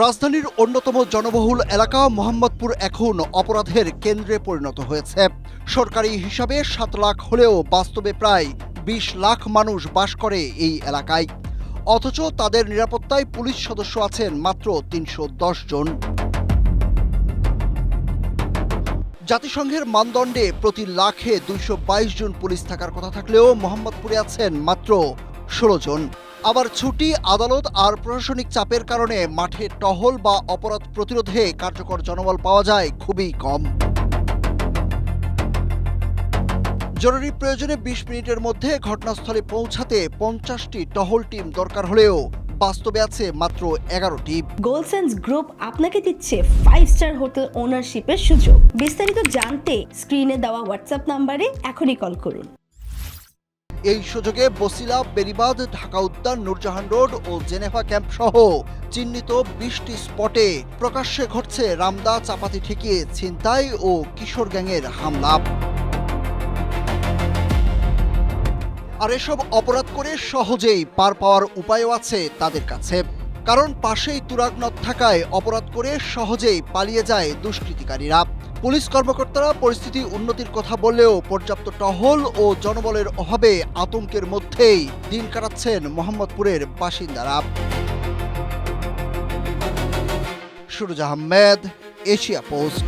রাজধানীর অন্যতম জনবহুল এলাকা মোহাম্মদপুর এখন অপরাধের কেন্দ্রে পরিণত হয়েছে। সরকারি হিসাবে ৭ লাখ হলেও বাস্তবে প্রায় ২০ লাখ মানুষ বাস করে এই এলাকায়। অথচ তাদের নিরাপত্তায় পুলিশ সদস্য আছেন মাত্র ৩১০ জন। জাতিসংঘের মানদণ্ডে প্রতি লাখে ২২২ জন পুলিশ থাকার কথা থাকলেও মোহাম্মদপুরে আছেন মাত্র ১৬ জন। আবার ছুটি, আদালত আর প্রশাসনিক চাপের কারণে মাঠে টহল বা অপরাধ প্রতিরোধে কার্যকর জনবল পাওয়া যায় খুবই কম। জরুরি প্রয়োজনে ২০ মিনিটের মধ্যে ঘটনাস্থলে পৌঁছাতে ৫০টি টহল টিম দরকার হলেও বাস্তবে আছে মাত্র ১১টি। গোলসেন্স গ্রুপ আপনাকে দিচ্ছে 5 স্টার হোটেল ওনারশিপের সুযোগ। বিস্তারিত জানতে স্ক্রিনে দেওয়া হোয়াটসঅ্যাপ নম্বরে এখনই কল করুন। এই সুযোগে বসিলা, বেরিবাদ, ঢাকা উদ্যান, নূরজাহান রোড ও জেনেভা ক্যাম্প সহ চিহ্নিত ২০টি স্পটে প্রকাশ্যে ঘটছে রামদা, চাপাতি ঠেকিয়ে ছিনতাই ও কিশোর গ্যাংয়ের হামলা। আর এসব অপরাধ করে সহজেই পার পাওয়ার উপায়ও আছে তাদের কাছে। কারণ পাশেই তুরাগনদ থাকায় অপরাধ করে সহজেই পালিয়ে যায় দুষ্কৃতিকারীরা। পুলিশ কর্মকর্তারা পরিস্থিতি উন্নতির কথা বললেও পর্যাপ্ত টহল ও জনবলের অভাবে আতঙ্কের মধ্যেই দিন কাটাচ্ছেন মোহাম্মদপুরের বাসিন্দারা। Suraj Ahmed, Asia post.